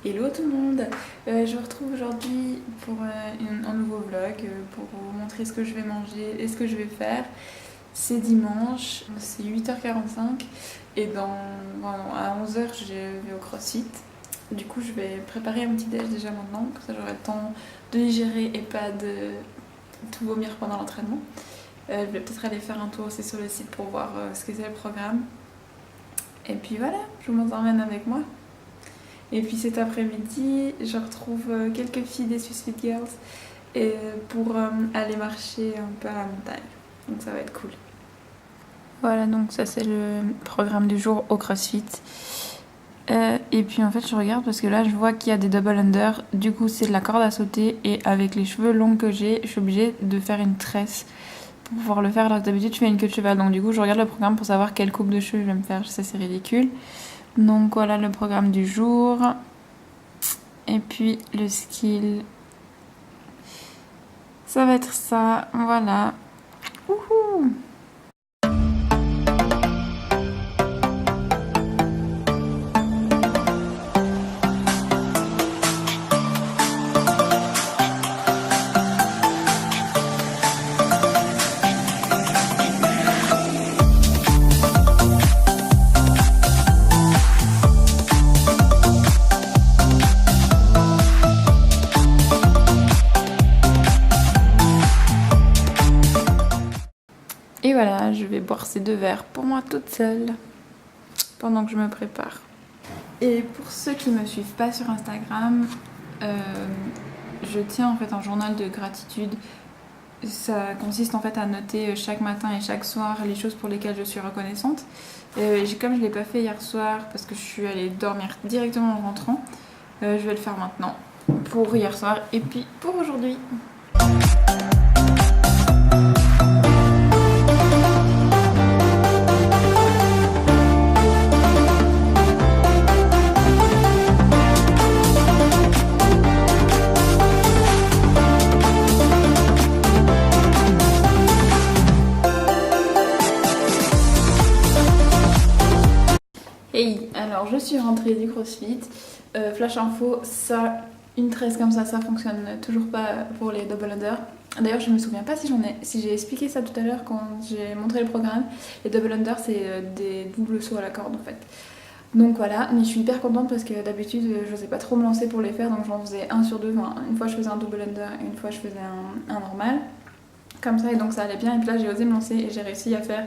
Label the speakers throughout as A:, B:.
A: Hello tout le monde, je vous retrouve aujourd'hui pour un nouveau vlog pour vous montrer ce que je vais manger et ce que je vais faire. C'est dimanche, c'est 8h45 et à 11h je vais au CrossFit. Du coup je vais préparer un petit déj déjà maintenant, comme ça j'aurai le temps de digérer et pas de tout vomir pendant l'entraînement. Je vais peut-être aller faire un tour aussi sur le site pour voir ce que c'est le programme. Et puis voilà, je vous emmène avec moi. Et puis cet après-midi, je retrouve quelques filles des Swiss Fit Girls pour aller marcher un peu à la montagne. Donc ça va être cool. Voilà, donc ça c'est le programme du jour au CrossFit. Et puis en fait je regarde parce que là je vois qu'il y a des double under. Du coup c'est de la corde à sauter et avec les cheveux longs que j'ai, je suis obligée de faire une tresse pour pouvoir le faire. Alors que d'habitude je fais une queue de cheval. Donc du coup je regarde le programme pour savoir quelle coupe de cheveux je vais me faire. Je sais, c'est ridicule. Donc voilà le programme du jour. Et puis le skill. Ça va être ça. Voilà. Wouhou! Et voilà, je vais boire ces 2 verres pour moi toute seule pendant que je me prépare. Et pour ceux qui ne me suivent pas sur Instagram, je tiens en fait un journal de gratitude. Ça consiste en fait à noter chaque matin et chaque soir les choses pour lesquelles je suis reconnaissante. Comme je ne l'ai pas fait hier soir parce que je suis allée dormir directement en rentrant, je vais le faire maintenant pour hier soir et puis pour aujourd'hui. Hey, alors je suis rentrée du CrossFit. Flash info, ça, une tresse comme ça fonctionne toujours pas pour les double under. D'ailleurs, je me souviens pas si j'ai expliqué ça tout à l'heure quand j'ai montré le programme. Les double under, c'est des doubles sauts à la corde en fait. Donc voilà, mais je suis hyper contente parce que d'habitude je n'osais pas trop me lancer pour les faire, donc j'en faisais 1 sur 2. Enfin, une fois je faisais un double under et une fois je faisais un normal. Comme ça, et donc ça allait bien. Et puis là, j'ai osé me lancer et j'ai réussi à faire.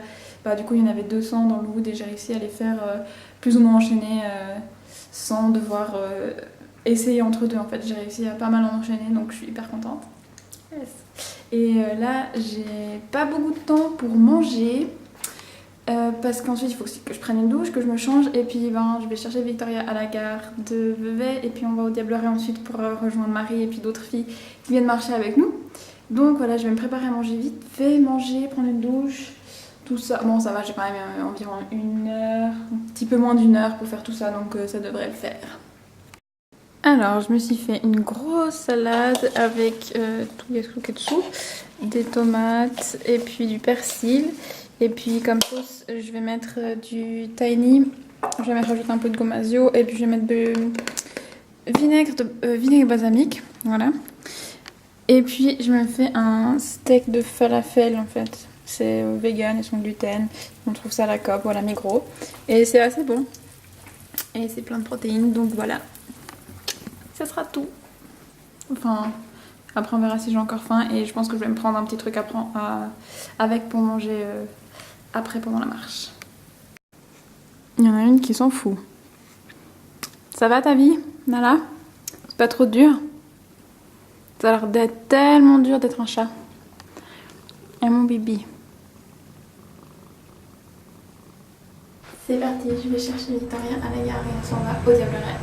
A: Du coup, il y en avait 200 dans le wood et j'ai réussi à les faire plus ou moins enchaîner sans devoir essayer entre deux. En fait, j'ai réussi à pas mal en enchaîner, donc je suis hyper contente. Yes. Et là, j'ai pas beaucoup de temps pour manger parce qu'ensuite, il faut aussi que je prenne une douche, que je me change. Et puis, je vais chercher Victoria à la gare de Vevey et puis on va au Diableret ensuite pour rejoindre Marie et puis d'autres filles qui viennent marcher avec nous. Donc voilà, je vais me préparer à manger vite fait, manger, prendre une douche, tout ça. Bon, ça va, j'ai quand même environ 1 heure, un petit peu moins d'1 heure pour faire tout ça, donc ça devrait le faire. Alors, je me suis fait une grosse salade avec tout ketchup, des tomates et puis du persil. Et puis comme sauce, je vais mettre du tahini, je vais rajouter un peu de gomasio et puis je vais mettre de vinaigre balsamique, voilà. Et puis je me fais un steak de falafel en fait. C'est vegan et sans gluten. On trouve ça à la Coop, voilà, Migros. Et c'est assez bon. Et c'est plein de protéines, donc voilà. Ça sera tout. Enfin, après on verra si j'ai encore faim. Et je pense que je vais me prendre un petit truc avec pour manger après pendant la marche. Il y en a une qui s'en fout. Ça va ta vie, Nala? C'est pas trop dur? Ça a l'air d'être tellement dur d'être un chat. Et mon bébé. C'est parti, je vais chercher Victoria à la gare et on s'en va au Diableret.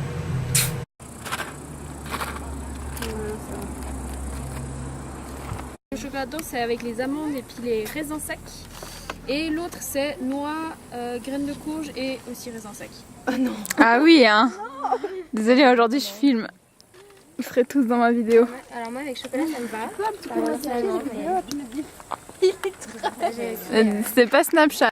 B: Le chocolat d'eau c'est avec les amandes et puis les raisins secs. Et l'autre c'est noix, graines de courge et aussi raisins secs.
A: Oh non. Ah oui hein. Désolée, aujourd'hui je filme. Vous serez tous dans ma vidéo.
B: Alors moi avec chocolat ça me va.
A: C'est pas Snapchat.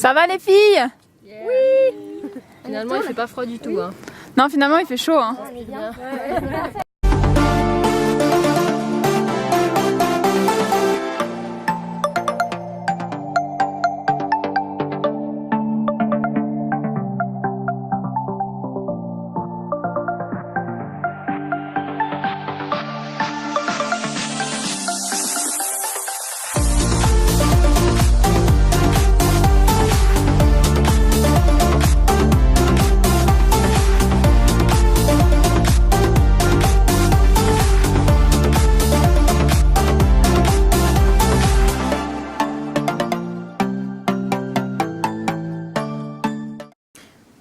A: Ça va les filles?
B: Oui. Finalement il fait pas froid du tout. Hein.
A: Non, finalement il fait chaud. Hein.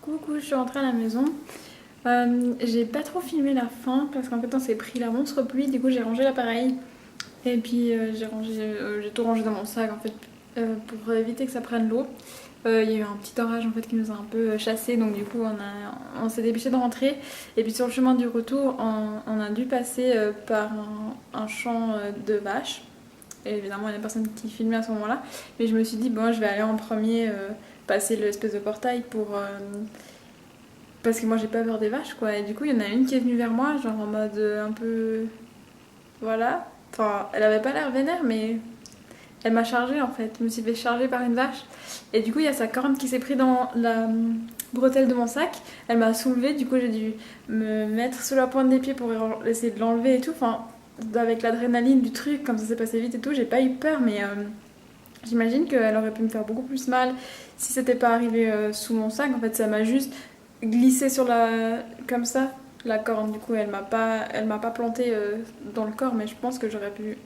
A: Coucou, je suis rentrée à la maison. J'ai pas trop filmé la fin parce qu'en fait on s'est pris la monstre pluie, du coup j'ai rangé l'appareil et puis j'ai tout rangé dans mon sac en fait pour éviter que ça prenne l'eau. Il y a eu un petit orage en fait qui nous a un peu chassé, donc du coup on s'est dépêché de rentrer et puis sur le chemin du retour on a dû passer par un champ de vaches. Et évidemment il y a personne qui filmait à ce moment là, mais je me suis dit bon je vais aller en premier passer l'espèce de portail pour parce que moi j'ai pas peur des vaches quoi. Et du coup il y en a une qui est venue vers moi genre en mode un peu voilà, enfin elle avait pas l'air vénère mais elle m'a chargée en fait, je me suis fait charger par une vache et du coup il y a sa corne qui s'est pris dans la bretelle de mon sac, elle m'a soulevée, du coup j'ai dû me mettre sous la pointe des pieds pour essayer de l'enlever et tout, enfin avec l'adrénaline du truc comme ça s'est passé vite et tout, j'ai pas eu peur mais j'imagine qu'elle aurait pu me faire beaucoup plus mal si c'était pas arrivé sous mon sac. En fait ça m'a juste glissé sur la comme ça la corne, du coup elle m'a pas planté dans le corps, mais je pense que j'aurais pu,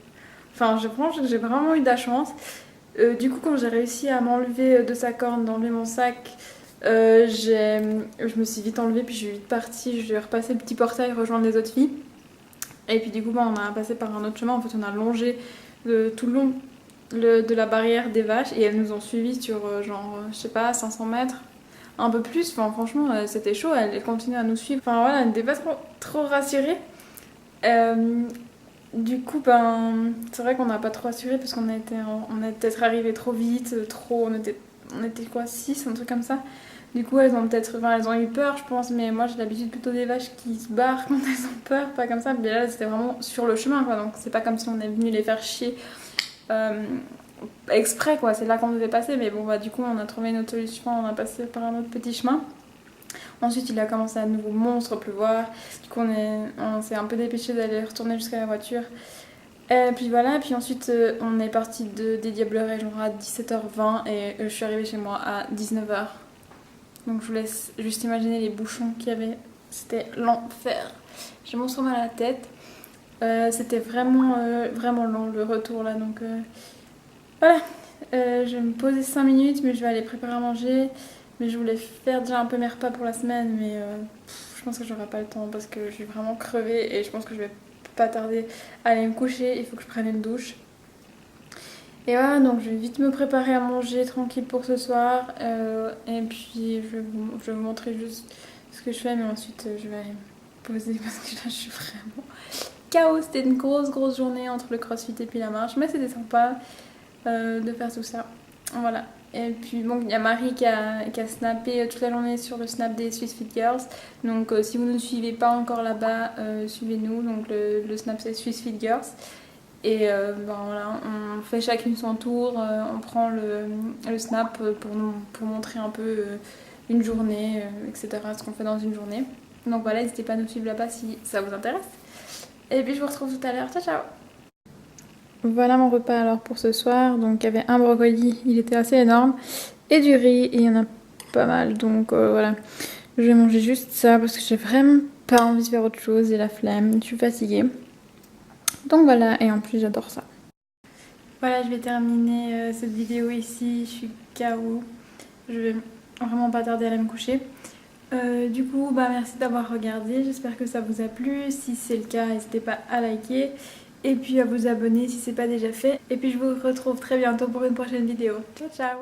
A: enfin je pense que j'ai vraiment eu de la chance. Du coup quand j'ai réussi à m'enlever de sa corne, d'enlever mon sac, je me suis vite enlevée puis je suis vite partie, je vais repasser le petit portail rejoindre les autres filles et puis du coup on a passé par un autre chemin, en fait on a longé tout le long de la barrière des vaches et elles nous ont suivis sur genre je sais pas 500 mètres, un peu plus, enfin franchement c'était chaud, elles continuaient à nous suivre, enfin voilà, elles n'étaient pas trop rassurées. Du coup ben c'est vrai qu'on n'a pas trop assuré parce qu'on on est peut-être arrivé trop vite, on était quoi 6, un truc comme ça. Du coup elles ont eu peur je pense, mais moi j'ai l'habitude plutôt des vaches qui se barrent quand elles ont peur, pas comme ça, mais là c'était vraiment sur le chemin quoi, donc c'est pas comme si on est venu les faire chier exprès quoi, c'est là qu'on devait passer, mais bon bah du coup on a trouvé une autre solution, on a passé par un autre petit chemin. Ensuite il a commencé à nouveau monstre pleuvoir, du coup on s'est un peu dépêché d'aller retourner jusqu'à la voiture. Et puis voilà, puis ensuite on est parti des Diablerets genre à 17h20 et je suis arrivée chez moi à 19h. Donc je vous laisse juste imaginer les bouchons qu'il y avait, c'était l'enfer. J'ai monstre mal à la tête. C'était vraiment long le retour là, donc voilà. Je vais me poser 5 minutes, mais je vais aller préparer à manger. Mais je voulais faire déjà un peu mes repas pour la semaine, mais je pense que j'aurai pas le temps parce que je suis vraiment crevée et je pense que je vais pas tarder à aller me coucher. Il faut que je prenne une douche. Et voilà, donc je vais vite me préparer à manger tranquille pour ce soir. Et puis je vais vous montrer juste ce que je fais, mais ensuite je vais aller me poser parce que là je suis vraiment KO. C'était une grosse journée entre le crossfit et puis la marche, mais c'était sympa de faire tout ça. Voilà. Et puis bon, il y a Marie qui a snappé toute la journée sur le snap des Swiss Fit Girls. Donc si vous ne nous suivez pas encore là-bas, suivez-nous. Donc le snap c'est Swiss Fit Girls. Et ben voilà, on fait chacune son tour, on prend le snap pour montrer un peu une journée, etc. Ce qu'on fait dans une journée. Donc voilà, n'hésitez pas à nous suivre là-bas si ça vous intéresse. Et puis je vous retrouve tout à l'heure. Ciao ciao. Voilà mon repas alors pour ce soir. Donc il y avait un brocoli, il était assez énorme, et du riz, et il y en a pas mal. Donc voilà, je vais manger juste ça parce que j'ai vraiment pas envie de faire autre chose et la flemme, je suis fatiguée. Donc voilà, et en plus j'adore ça. Voilà, je vais terminer cette vidéo ici, je suis KO. Je vais vraiment pas tarder à aller me coucher. Du coup, bah merci d'avoir regardé, j'espère que ça vous a plu. Si c'est le cas, n'hésitez pas à liker. Et puis à vous abonner si c'est pas déjà fait. Et puis je vous retrouve très bientôt pour une prochaine vidéo. Ciao ciao.